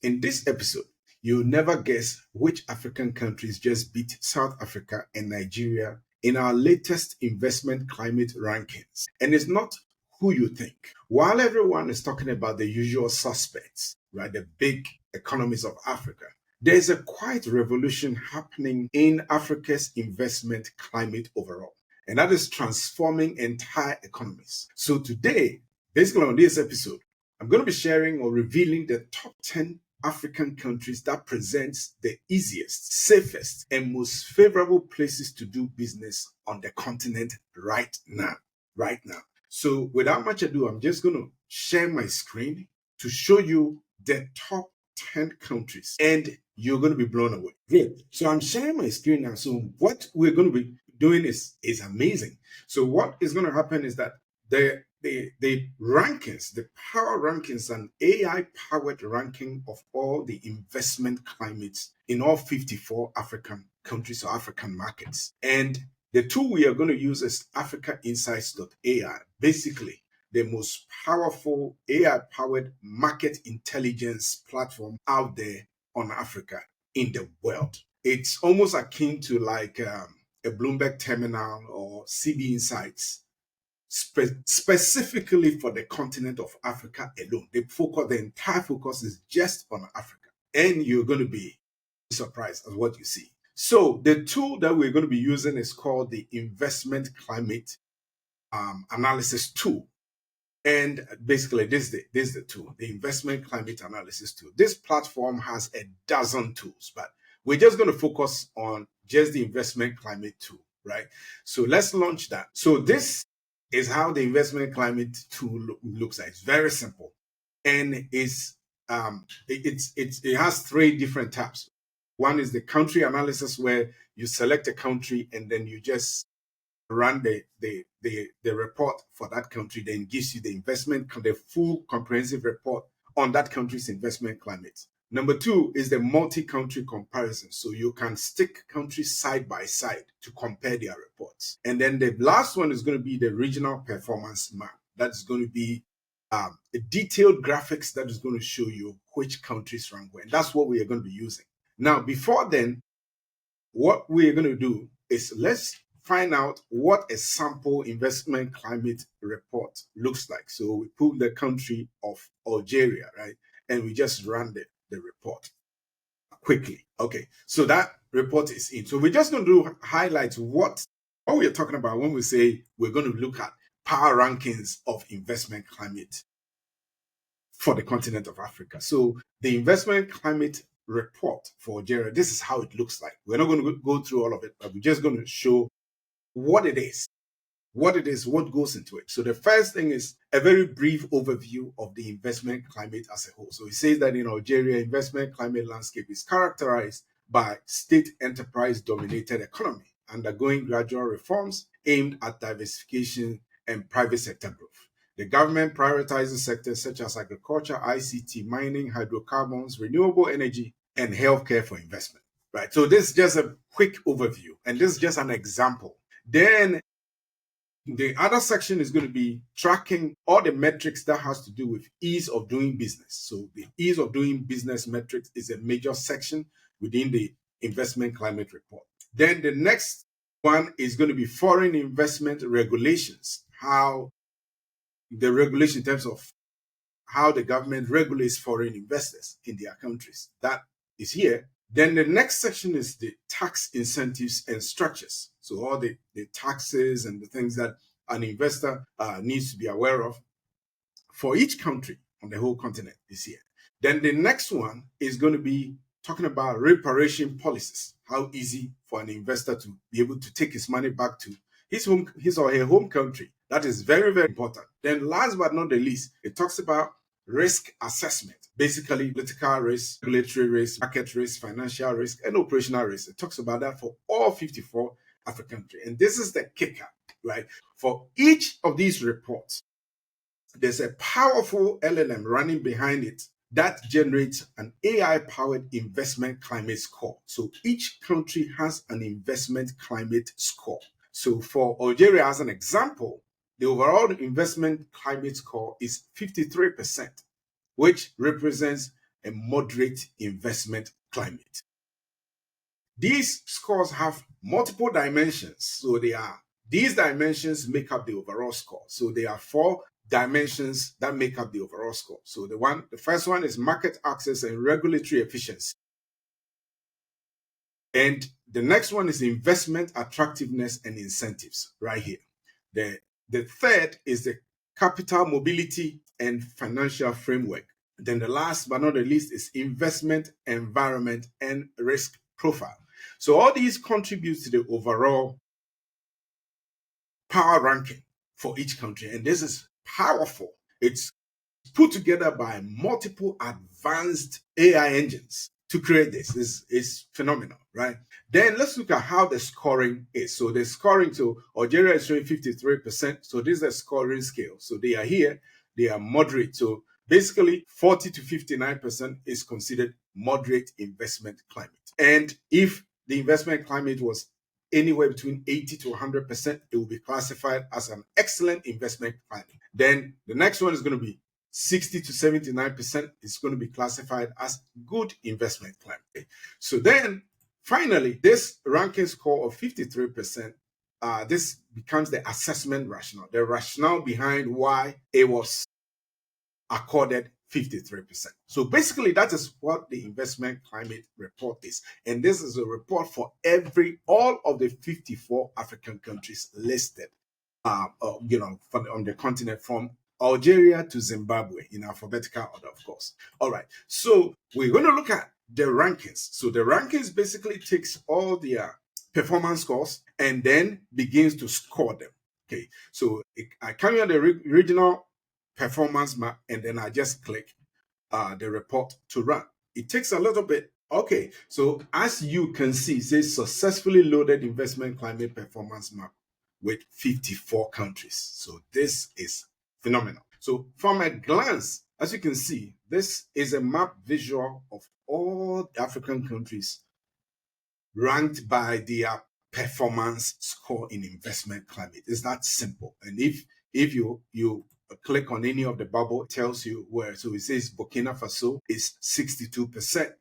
In this episode, you'll never guess which African countries just beat South Africa and Nigeria in our latest investment climate rankings. And it's not who you think. While everyone is talking about the usual suspects, right, the big economies of Africa, there's a quiet revolution happening in Africa's investment climate overall, and that is transforming entire economies. So today, basically on this episode, I'm going to be sharing or revealing the top 10 African countries that presents the easiest, safest, and most favorable places to do business on the continent right now. Right now. So without much ado, I'm just going to share my screen to show you the top 10 countries, and you're going to be blown away. Great. So I'm sharing my screen now. So what we're going to be doing is amazing. So what is going to happen is that the rankings, the power rankings, and AI powered ranking of all the investment climates in all 54 African countries or African markets. And the tool we are going to use is AfricaInsights.ai, basically the most powerful AI powered market intelligence platform out there on Africa in the world. It's almost akin to like a Bloomberg terminal or CB Insights, specifically for the continent of Africa alone. The entire focus is just on Africa, and you're going to be surprised at what you see. So the tool that we're going to be using is called the Investment Climate Analysis Tool. And basically, this is the tool, the Investment Climate Analysis Tool. This platform has a dozen tools, but we're just going to focus on just the Investment Climate Tool, right? So let's launch that. So this is how the Investment Climate Tool looks like. It's very simple, and it has three different tabs. One is the country analysis, where you select a country and then you just run the report for that country, then gives you the full comprehensive report on that country's investment climate. Number two is the multi-country comparison. So you can stick countries side by side to compare their reports. And then the last one is going to be the regional performance map. That's going to be a detailed graphics that is going to show you which countries rank where. And that's what we are going to be using. Now, before then, what we're going to do is let's find out what a sample investment climate report looks like. So we put the country of Algeria, right? And we just run the report quickly. Okay, so that report is in. So we're just going to highlight what we're talking about when we say we're going to look at power rankings of investment climate for the continent of Africa. So the investment climate report for Algeria, this is how it looks like. We're not going to go through all of it, but we're just going to show what it is, what goes into it. So the first thing is a very brief overview of the investment climate as a whole. So it says that in Algeria, investment climate landscape is characterized by state enterprise dominated economy, undergoing gradual reforms aimed at diversification and private sector growth. The government prioritizes sectors such as agriculture, ICT, mining, hydrocarbons, renewable energy, and healthcare for investment. Right. So this is just a quick overview, and this is just an example. Then the other section is going to be tracking all the metrics that has to do with ease of doing business. So the ease of doing business metrics is a major section within the investment climate report. Then the next one is going to be foreign investment regulations, how the regulation in terms of how the government regulates foreign investors in their countries. That is here. Then the next section is the tax incentives and structures. So all the taxes and the things that an investor needs to be aware of for each country on the whole continent is here. Then the next one is going to be talking about repatriation policies, how easy for an investor to be able to take his money back to his or her home country. That is very, very important. Then last but not the least, it talks about risk assessment, basically political risk, regulatory risk, market risk, financial risk, and operational risk. It talks about that for all 54 African countries. And this is the kicker, right? For each of these reports, there's a powerful LLM running behind it that generates an AI-powered investment climate score. So each country has an investment climate score. So for Algeria, as an example, the overall investment climate score is 53%, which represents a moderate investment climate. These scores have multiple dimensions. So these dimensions make up the overall score. So there are 4 dimensions that make up the overall score. So the first one is market access and regulatory efficiency. And the next one is investment attractiveness and incentives right here. The third is the capital mobility and financial framework. Then the last but not the least is investment environment and risk profile. So all these contribute to the overall power ranking for each country. And this is powerful. It's put together by multiple advanced AI engines to create this. This is phenomenal, right? Then let's look at how the scoring is. So the scoring, so Algeria is showing 53%. So this is a scoring scale. So they are here, they are moderate. So basically 40 to 59% is considered moderate investment climate. And if the investment climate was anywhere between 80 to 100%, it will be classified as an excellent investment climate. Then the next one is going to be 60 to 79% is going to be classified as good investment climate. So then finally, this ranking score of 53%, this becomes the assessment rationale, the rationale behind why it was accorded 53%. So basically, that is what the investment climate report is. And this is a report for all of the 54 African countries listed, on the continent, from Algeria to Zimbabwe, in alphabetical order, of course. All right. So we're going to look at the rankings. So the rankings basically takes all their performance scores and then begins to score them. Okay. So I come here the regional performance map, and then I just click the report to run. It takes a little bit. Okay, so as you can see, it says successfully loaded investment climate performance map with 54 countries. So this is phenomenal. So from a glance, as you can see, this is a map visual of all African countries ranked by their performance score in investment climate. It's that simple. And if you click on any of the bubble, it tells you where. So it says Burkina Faso is 62%,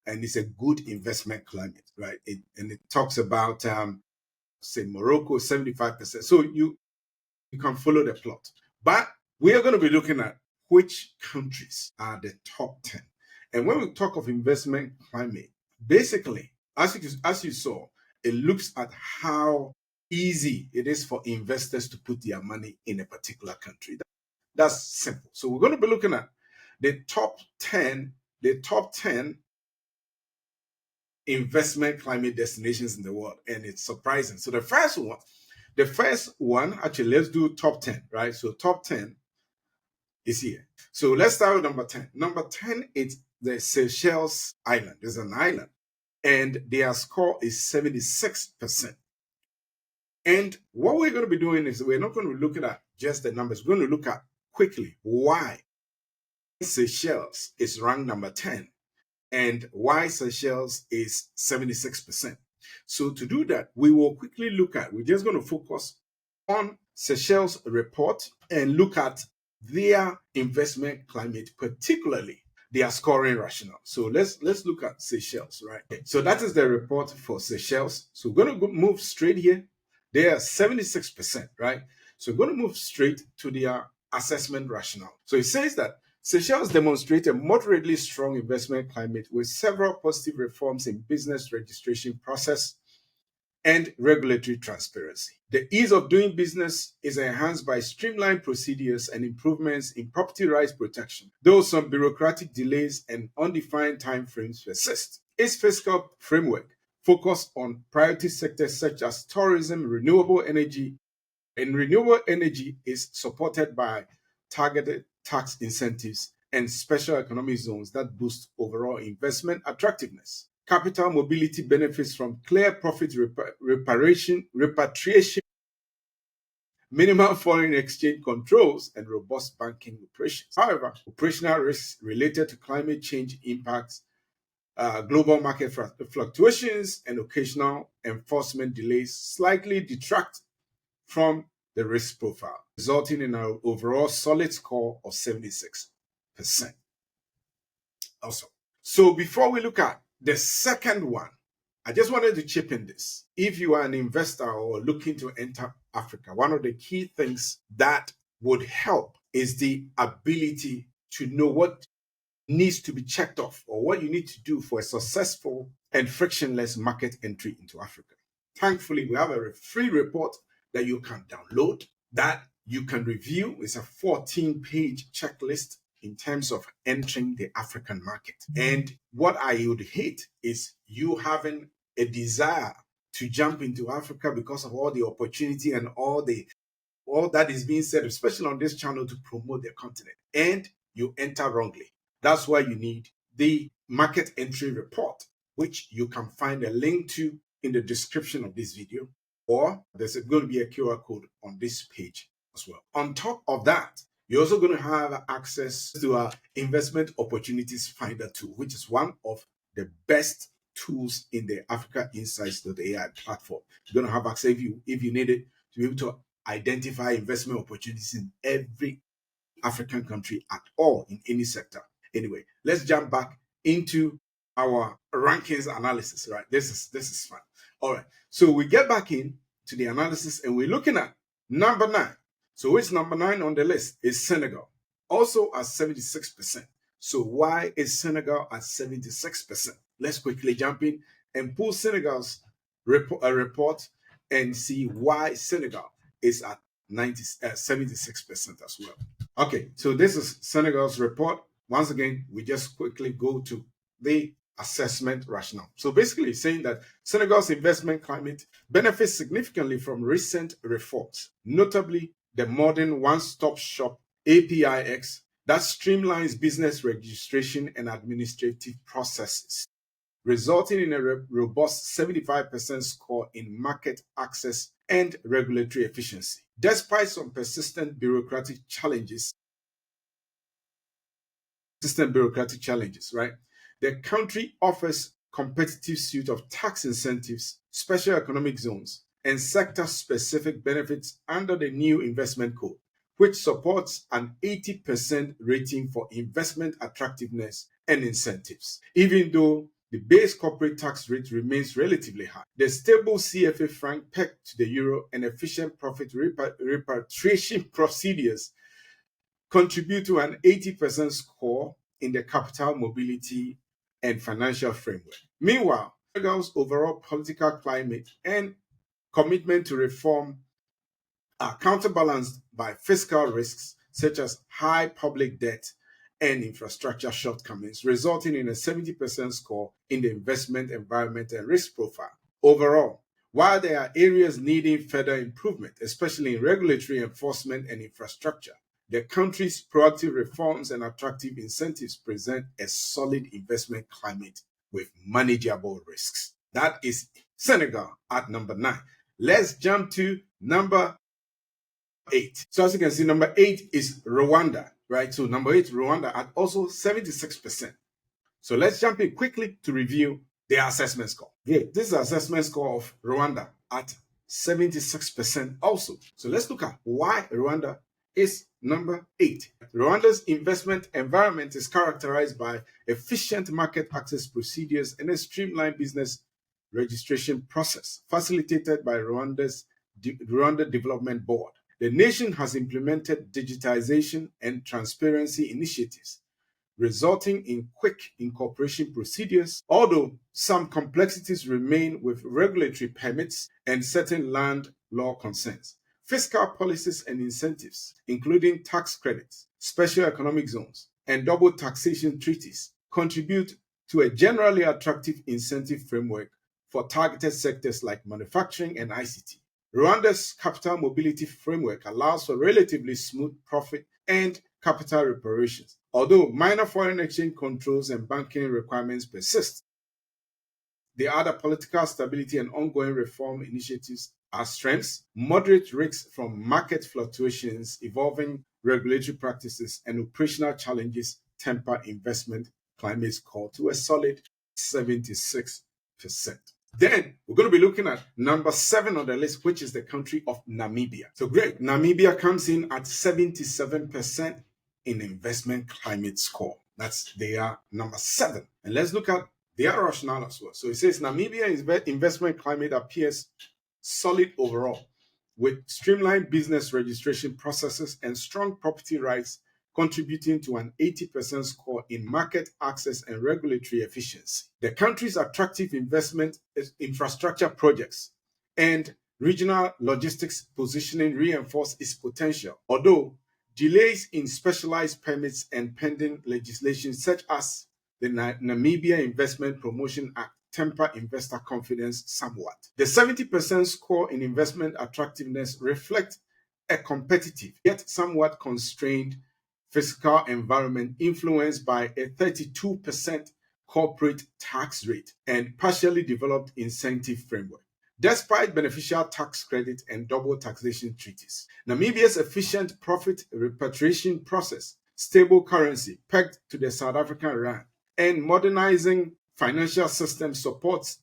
and it's a good investment climate, right? And it talks about say Morocco 75%. So you can follow the plot. But we are going to be looking at which countries are the top 10. And when we talk of investment climate, basically, as you saw, it looks at how easy it is for investors to put their money in a particular country. That's simple. So we're going to be looking at the top 10 investment climate destinations in the world, and it's surprising. So the first one, actually, let's do top 10, right? So top 10 is here. So let's start with number 10. Number 10 is the Seychelles Island. There's an island, and their score is 76%. And what we're going to be doing is we're not going to be looking at just the numbers. We're going to look at quickly why Seychelles is ranked number 10 and why Seychelles is 76%. So to do that, we're just going to focus on Seychelles report and look at their investment climate, particularly their scoring rationale. So let's look at Seychelles, right? Okay. So that is the report for Seychelles. So we're going to move straight here. They are 76%, right? So we're going to move straight to their assessment rationale. So it says that Seychelles demonstrate a moderately strong investment climate with several positive reforms in business registration process and regulatory transparency. The ease of doing business is enhanced by streamlined procedures and improvements in property rights protection, though some bureaucratic delays and undefined timeframes persist. Its fiscal framework focus on priority sectors such as tourism, renewable energy, and renewable energy is supported by targeted tax incentives and special economic zones that boost overall investment attractiveness. Capital mobility benefits from clear profit repatriation, minimal foreign exchange controls, and robust banking operations. However, operational risks related to climate change impacts, global market fluctuations, and occasional enforcement delays slightly detract from the risk profile, resulting in an overall solid score of 76%. Also, so before we look at the second one, I just wanted to chip in this. If you are an investor or looking to enter Africa, one of the key things that would help is the ability to know what needs to be checked off or what you need to do for a successful and frictionless market entry into Africa. Thankfully, we have a free report that you can download, that you can review. It's a 14-page checklist in terms of entering the African market. And what I would hate is you having a desire to jump into Africa because of all the opportunity and all that is being said, especially on this channel, to promote the continent, and you enter wrongly. That's why you need the market entry report, which you can find a link to in the description of this video, or there's going to be a QR code on this page as well. On top of that, you're also going to have access to our investment opportunities finder tool, which is one of the best tools in the AfricaInsights.ai platform. You're going to have access, if you need it, to be able to identify investment opportunities in every African country at all, in any sector. Anyway, let's jump back into our rankings analysis, right? This is fun. All right, so we get back in to the analysis and we're looking at number 9. So which number 9 on the list is Senegal, also at 76%. So why is Senegal at 76%? Let's quickly jump in and pull Senegal's report and see why Senegal is at 76% as well. Okay, so this is Senegal's report. Once again, we just quickly go to the assessment rationale. So basically saying that Senegal's investment climate benefits significantly from recent reforms, notably the modern one-stop shop APIX that streamlines business registration and administrative processes, resulting in a robust 75% score in market access and regulatory efficiency. Despite some persistent bureaucratic challenges, right? The country offers competitive suite of tax incentives, special economic zones, and sector-specific benefits under the new investment code, which supports an 80% rating for investment attractiveness and incentives. Even though the base corporate tax rate remains relatively high, the stable CFA franc pegged to the euro and efficient profit repatriation procedures contribute to an 80% score in the capital mobility and financial framework. Meanwhile, Senegal's overall political climate and commitment to reform are counterbalanced by fiscal risks such as high public debt and infrastructure shortcomings, resulting in a 70% score in the investment environment and risk profile. Overall, while there are areas needing further improvement, especially in regulatory enforcement and infrastructure, the country's proactive reforms and attractive incentives present a solid investment climate with manageable risks. That is Senegal at number 9. Let's jump to number 8. So as you can see, number 8 is Rwanda, right? So number 8, Rwanda at also 76%. So let's jump in quickly to review their assessment score. Great. This is the assessment score of Rwanda at 76% also. So let's look at why Rwanda is number 8. Rwanda's investment environment is characterized by efficient market access procedures and a streamlined business registration process facilitated by Rwanda Development Board. The nation has implemented digitization and transparency initiatives, resulting in quick incorporation procedures, although some complexities remain with regulatory permits and certain land law concerns. Fiscal policies and incentives, including tax credits, special economic zones, and double taxation treaties, contribute to a generally attractive incentive framework for targeted sectors like manufacturing and ICT. Rwanda's capital mobility framework allows for relatively smooth profit and capital reparations, although minor foreign exchange controls and banking requirements persist. The other political stability and ongoing reform initiatives are strengths. Moderate risks from market fluctuations, evolving regulatory practices, and operational challenges temper investment climate score to a solid 76%. Then we're going to be looking at number 7 on the list, which is the country of Namibia. So great. Namibia comes in at 77% in investment climate score. They are number 7. And let's look at their rationale as well. So it says Namibia's investment climate appears solid overall, with streamlined business registration processes and strong property rights contributing to an 80% score in market access and regulatory efficiency. The country's attractive investment infrastructure projects and regional logistics positioning reinforce its potential, although delays in specialized permits and pending legislation such as the Namibia Investment Promotion Act temper investor confidence somewhat. The 70% score in investment attractiveness reflects a competitive yet somewhat constrained fiscal environment influenced by a 32% corporate tax rate and partially developed incentive framework. Despite beneficial tax credit and double taxation treaties, Namibia's efficient profit repatriation process, stable currency pegged to the South African rand, and modernizing financial system supports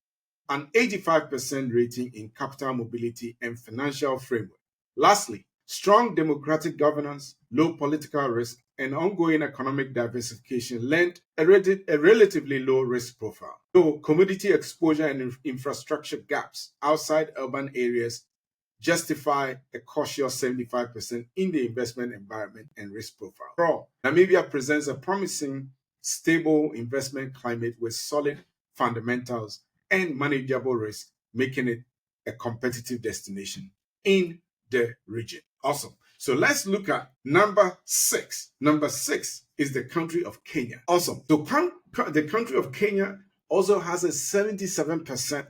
an 85% rating in capital mobility and financial framework. Lastly, strong democratic governance, low political risk, and ongoing economic diversification lend a relatively low risk profile. Though commodity exposure and infrastructure gaps outside urban areas justify a cautious 75% in the investment environment and risk profile. Overall, Namibia presents a promising, stable investment climate with solid fundamentals and manageable risk, making it a competitive destination in the region. Awesome. So let's look at number 6. Number 6 is the country of Kenya. Awesome. So the country of Kenya also has a 77%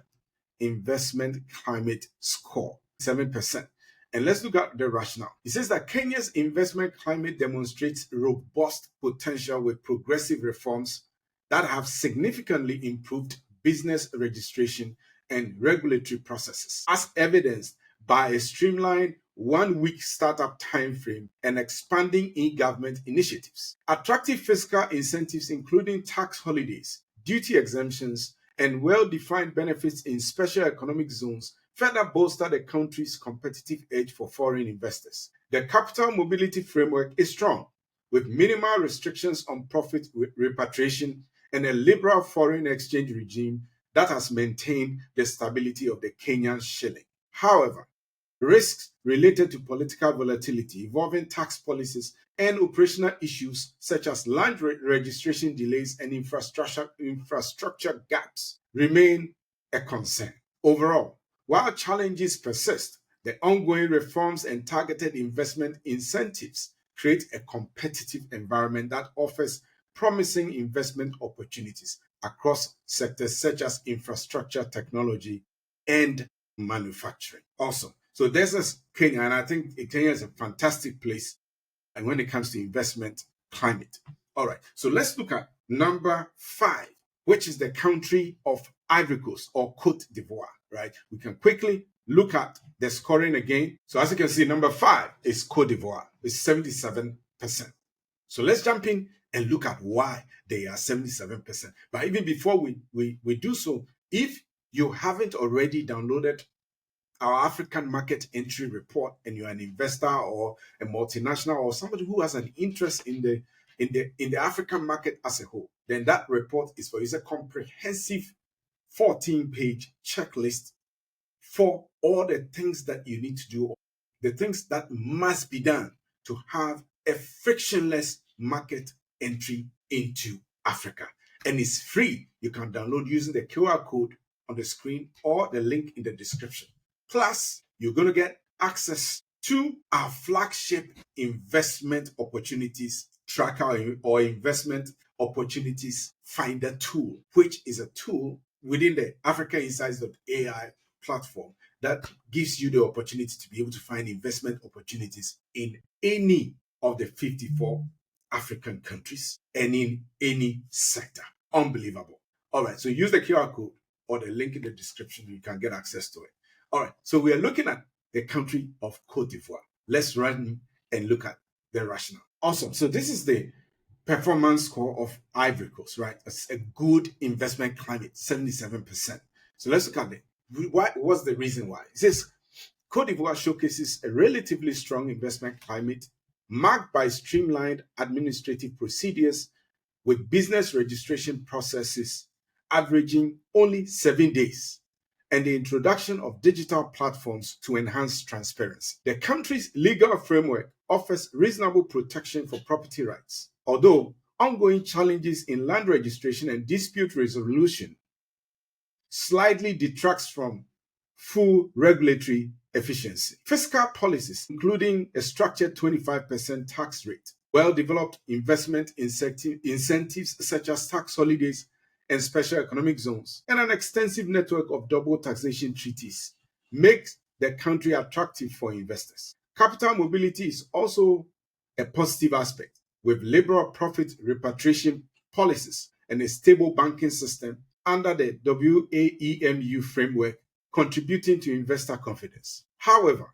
investment climate score. 7%. And let's look at the rationale. It says that Kenya's investment climate demonstrates robust potential with progressive reforms that have significantly improved business registration and regulatory processes, as evidenced by a streamlined one-week startup timeframe and expanding e-government initiatives. Attractive fiscal incentives, including tax holidays, duty exemptions, and well-defined benefits in special economic zones further bolster the country's competitive edge for foreign investors. The capital mobility framework is strong, with minimal restrictions on profit repatriation and a liberal foreign exchange regime that has maintained the stability of the Kenyan shilling. However, risks related to political volatility, evolving tax policies, and operational issues such as land registration delays and infrastructure gaps remain a concern. Overall, while challenges persist, the ongoing reforms and targeted investment incentives create a competitive environment that offers promising investment opportunities across sectors such as infrastructure, technology, and manufacturing. Awesome. So this is Kenya, and I think Kenya is a fantastic place and when it comes to investment climate. All right, so let's look at number 5, which is the country of Ivory Coast or Cote d'Ivoire, right? We can quickly look at the scoring again. So as you can see, number 5 is Cote d'Ivoire with 77%. So let's jump in and look at why they are 77%. But even before we do so, if you haven't already downloaded our African market entry report and you're an investor or a multinational or somebody who has an interest in the African market as a whole, then that report is for you. It's a comprehensive 14-page checklist for all the things that you need to do, the things that must be done to have a frictionless market entry into Africa. And it's free. You can download using the QR code on the screen or the link in the description. Plus, you're going to get access to our flagship investment opportunities tracker or investment opportunities finder tool, which is a tool within the AfricaInsights.ai platform that gives you the opportunity to be able to find investment opportunities in any of the 54 African countries and in any sector. Unbelievable. All right, so use the QR code or the link in the description. You can get access to it. All right, so we are looking at the country of Cote d'Ivoire. Let's run and look at the rationale. Awesome. So this is the performance score of Ivory Coast, right? It's a good investment climate, 77%. So let's look at it. What's the reason why? It says Cote d'Ivoire showcases a relatively strong investment climate marked by streamlined administrative procedures with business registration processes averaging only 7 days, and the introduction of digital platforms to enhance transparency. The country's legal framework offers reasonable protection for property rights, although ongoing challenges in land registration and dispute resolution slightly detracts from full regulatory efficiency. Fiscal policies, including a structured 25% tax rate, well-developed investment incentives such as tax holidays and special economic zones, and an extensive network of double taxation treaties makes the country attractive for investors. Capital mobility is also a positive aspect, with liberal profit repatriation policies and a stable banking system under the WAEMU framework contributing to investor confidence. However,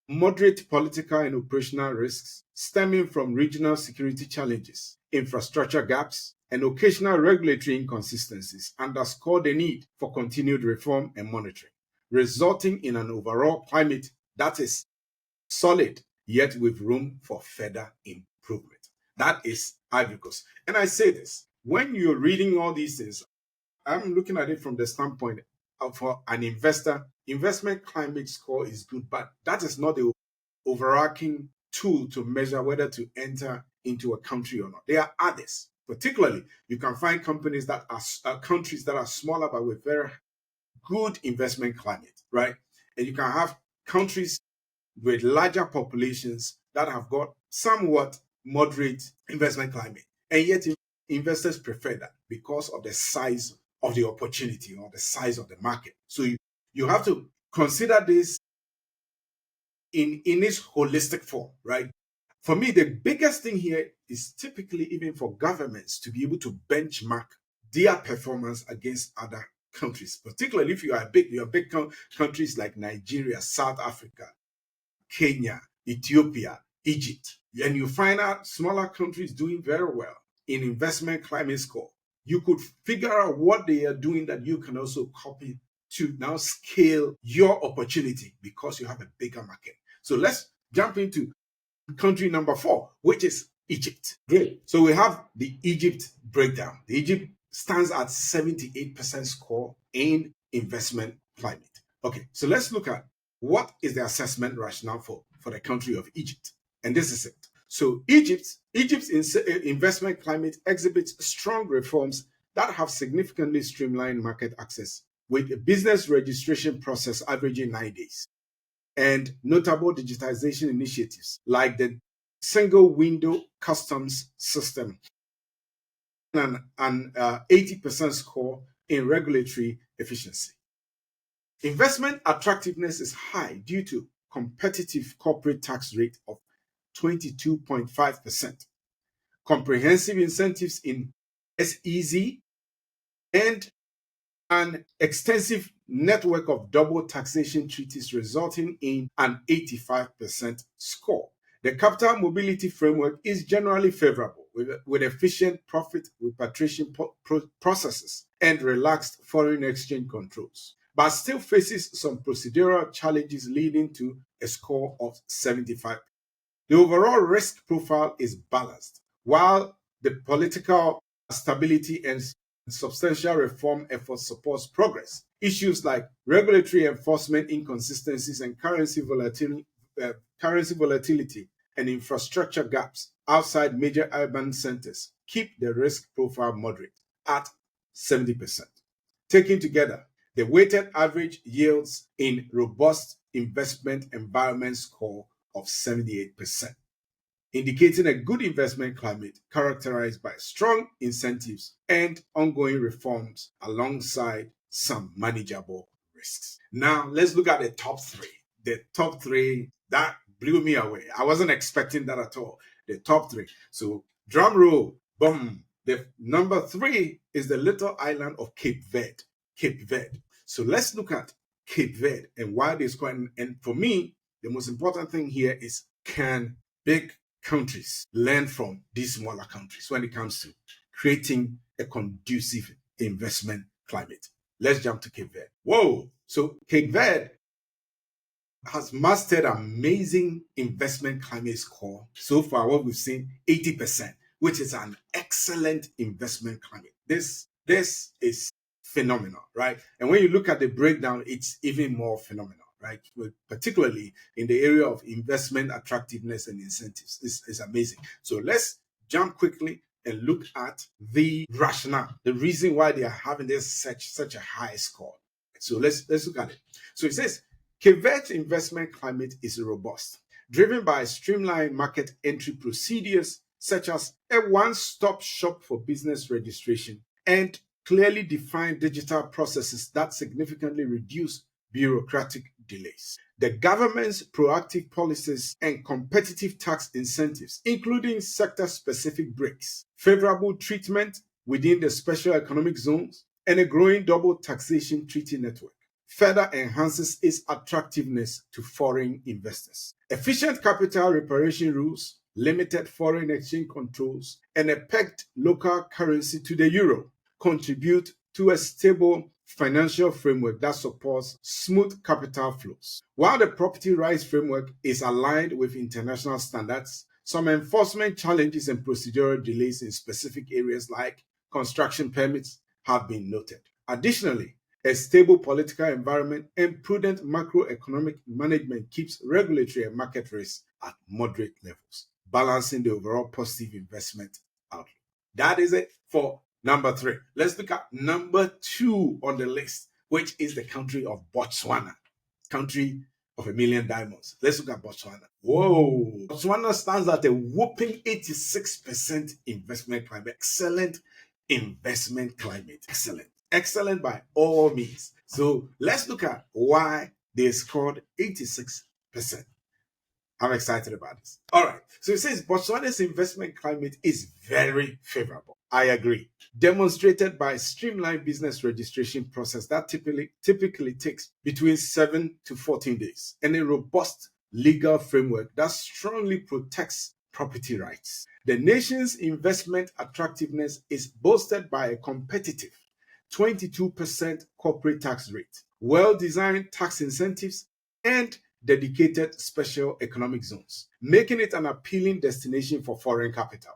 moderate political and operational risks stemming from regional security challenges, infrastructure gaps, and occasional regulatory inconsistencies underscore the need for continued reform and monitoring, resulting in an overall climate that is solid, yet with room for further improvement. That is Ivory Coast. And I say this, when you're reading all these things, I'm looking at it from the standpoint of for an investor. Investment climate score is good, but that is not the overarching tool to measure whether to enter into a country or not. There are others. Particularly, you can find companies that are countries that are smaller but with very good investment climate, right? And you can have countries with larger populations that have got somewhat moderate investment climate. And yet investors prefer that because of the size of the opportunity or the size of the market. So you have to consider this in its holistic form, right? For me, the biggest thing here is typically even for governments to be able to benchmark their performance against other countries, particularly if you are big countries like Nigeria, South Africa, Kenya, Ethiopia, Egypt, and you find out smaller countries doing very well in investment climate score. You could figure out what they are doing that you can also copy to now scale your opportunity because you have a bigger market. So let's jump into country number 4, which is Egypt. Great. So we have the Egypt breakdown. The Egypt stands at 78% score in investment climate. Okay, so let's look at what is the assessment rationale for the country of Egypt. And this is it. So Egypt's investment climate exhibits strong reforms that have significantly streamlined market access, with a business registration process averaging 9 days, and notable digitization initiatives like the single window customs system and an 80% score in regulatory efficiency. Investment attractiveness is high due to competitive corporate tax rate of 22.5%, comprehensive incentives in SEZ, and an extensive network of double taxation treaties resulting in an 85% score. The capital mobility framework is generally favorable with efficient profit repatriation processes and relaxed foreign exchange controls, but still faces some procedural challenges leading to a score of 75. The overall risk profile is balanced, while the political stability and substantial reform efforts supports progress. Issues like regulatory enforcement inconsistencies and currency volatility and infrastructure gaps outside major urban centers keep the risk profile moderate at 70%. Taken together, the weighted average yields in robust investment environment score of 78%, indicating a good investment climate characterized by strong incentives and ongoing reforms alongside some manageable risks. Now, let's look at the top 3. The top 3 that blew me away. I wasn't expecting that at all. The top 3. So, drum roll, boom. The number 3 is the little island of Cape Verde. Cape Verde. So, let's look at Cape Verde and why this going. And for me, the most important thing here is, can big countries learn from these smaller countries when it comes to creating a conducive investment climate? Let's jump to Cape Verde. Whoa! So Cape Verde has mastered amazing investment climate score. So far, what we've seen, 80%. which is an excellent investment climate. This is phenomenal, right? And when you look at the breakdown, it's even more phenomenal, right? Particularly in the area of investment attractiveness and incentives. This is amazing. So let's jump quickly and look at the rationale, the reason why they are having this such a high score. So let's look at it. So it says Quebec's investment climate is robust, driven by streamlined market entry procedures such as a one-stop shop for business registration and clearly defined digital processes that significantly reduce bureaucratic delays. The government's proactive policies and competitive tax incentives, including sector-specific breaks, favorable treatment within the special economic zones, and a growing double taxation treaty network, further enhances its attractiveness to foreign investors. Efficient capital reparation rules, limited foreign exchange controls, and a pegged local currency to the euro contribute to a stable financial framework that supports smooth capital flows. While the property rights framework is aligned with international standards, some enforcement challenges and procedural delays in specific areas like construction permits have been noted. Additionally, a stable political environment and prudent macroeconomic management keeps regulatory and market risks at moderate levels, balancing the overall positive investment outlook. That is it for number 3. Let's look at number 2 on the list, which is the country of Botswana, country of a million diamonds. Let's look at Botswana. Whoa! Botswana stands at a whopping 86% investment climate. Excellent investment climate. Excellent. Excellent by all means. So let's look at why they scored 86%. I'm excited about this. All right. So it says Botswana's investment climate is very favorable. I agree. Demonstrated by a streamlined business registration process that typically takes between 7 to 14 days and a robust legal framework that strongly protects property rights. The nation's investment attractiveness is bolstered by a competitive 22% corporate tax rate, well-designed tax incentives, and dedicated special economic zones, making it an appealing destination for foreign capital.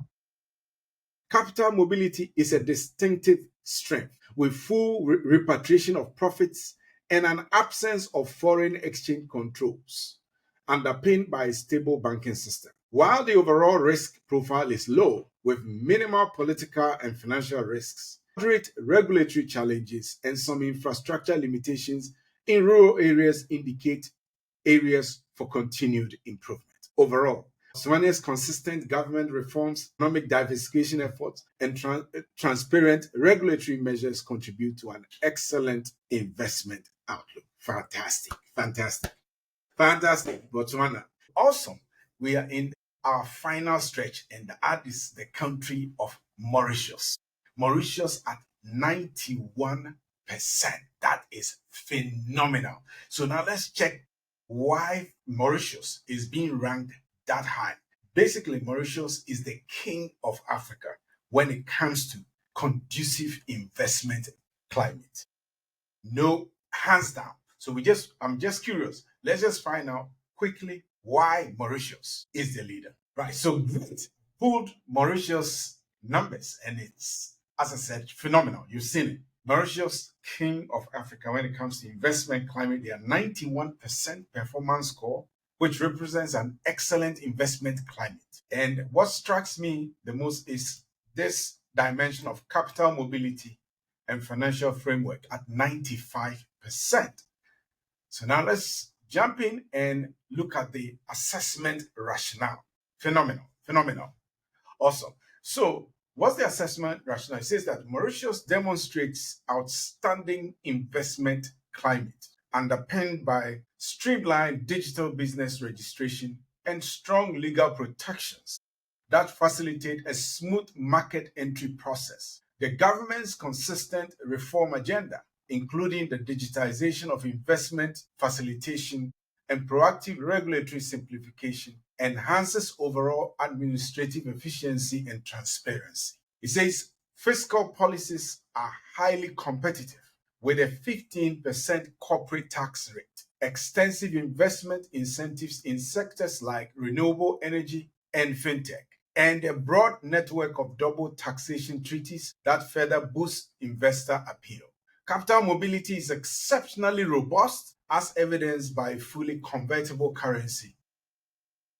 Capital mobility is a distinctive strength, with full repatriation of profits and an absence of foreign exchange controls, underpinned by a stable banking system. While the overall risk profile is low, with minimal political and financial risks, moderate regulatory challenges, and some infrastructure limitations in rural areas indicate areas for continued improvement. Overall, Botswana's consistent government reforms, economic diversification efforts, and transparent regulatory measures contribute to an excellent investment outlook. Fantastic, fantastic, fantastic, Botswana. Awesome. We are in our final stretch, and that is the country of Mauritius. Mauritius at 91%. That is phenomenal. So now let's check why Mauritius is being ranked that high. Basically, Mauritius is the king of Africa when it comes to conducive investment climate. No, hands down. So I'm just curious. Let's just find out quickly why Mauritius is the leader. Right. So Grit pulled Mauritius numbers, and it's, as I said, phenomenal. You've seen it. Mauritius, king of Africa when it comes to investment climate, they are 91% performance score, which represents an excellent investment climate. And what strikes me the most is this dimension of capital mobility and financial framework at 95%. So now let's jump in and look at the assessment rationale. Phenomenal. Awesome. So what's the assessment rationale? It says that Mauritius demonstrates outstanding investment climate underpinned by streamlined digital business registration and strong legal protections that facilitate a smooth market entry process. The government's consistent reform agenda, including the digitization of investment facilitation and proactive regulatory simplification, enhances overall administrative efficiency and transparency. It says fiscal policies are highly competitive with a 15% corporate tax rate, extensive investment incentives in sectors like renewable energy and fintech, and a broad network of double taxation treaties that further boost investor appeal. Capital mobility is exceptionally robust, as evidenced by fully convertible currency,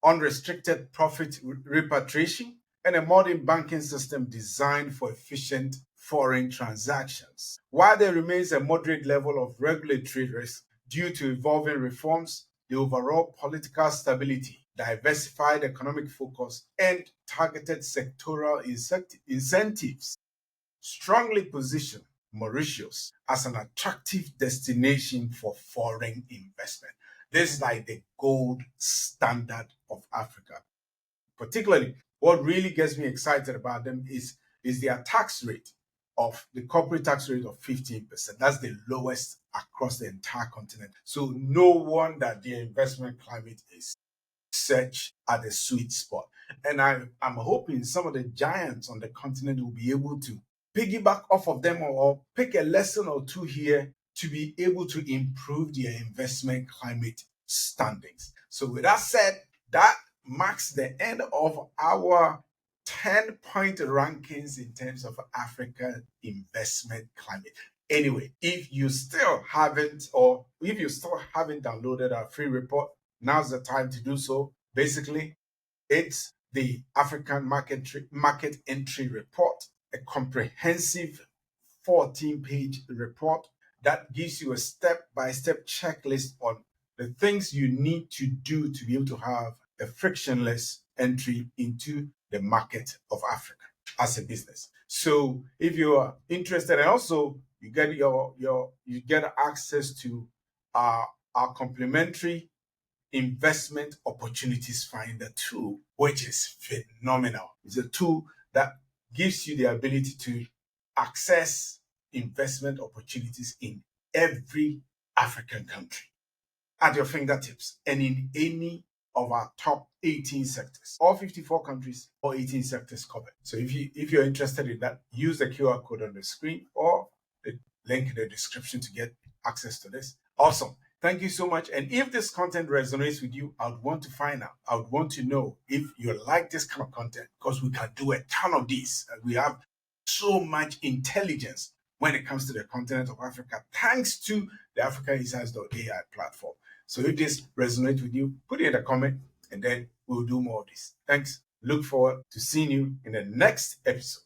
unrestricted profit repatriation, and a modern banking system designed for efficient foreign transactions. While there remains a moderate level of regulatory risk due to evolving reforms, the overall political stability, diversified economic focus, and targeted sectoral incentives strongly position Mauritius as an attractive destination for foreign investment. This is like the gold standard of Africa. Particularly, what really gets me excited about them is their tax rate of the corporate tax rate of 15%. That's the lowest across the entire continent. So no wonder their investment climate is such at a sweet spot. And I'm hoping some of the giants on the continent will be able to piggyback off of them or pick a lesson or two here to be able to improve their investment climate standings. So, with that said, that marks the end of our 10-point rankings in terms of African investment climate. Anyway, if you still haven't, or if you still haven't downloaded our free report, now's the time to do so. Basically, it's the African market entry report, a comprehensive 14-page report that gives you a step-by-step checklist on the things you need to do to be able to have a frictionless entry into the market of Africa as a business. So if you are interested, and also you get you get access to our complimentary investment opportunities finder tool, which is phenomenal. It's a tool that gives you the ability to access investment opportunities in every African country at your fingertips and in any of our top 18 sectors. All 54 countries, all 18 sectors covered. So if you're interested in that, use the QR code on the screen or the link in the description to get access to this. Awesome. Thank you so much. And if this content resonates with you, I would want to find out. I would want to know if you like this kind of content, because we can do a ton of these. We have so much intelligence when it comes to the continent of Africa, thanks to the AfricaInsights.ai platform. So if this resonates with you, put it in a comment and then we'll do more of this. Thanks. Look forward to seeing you in the next episode.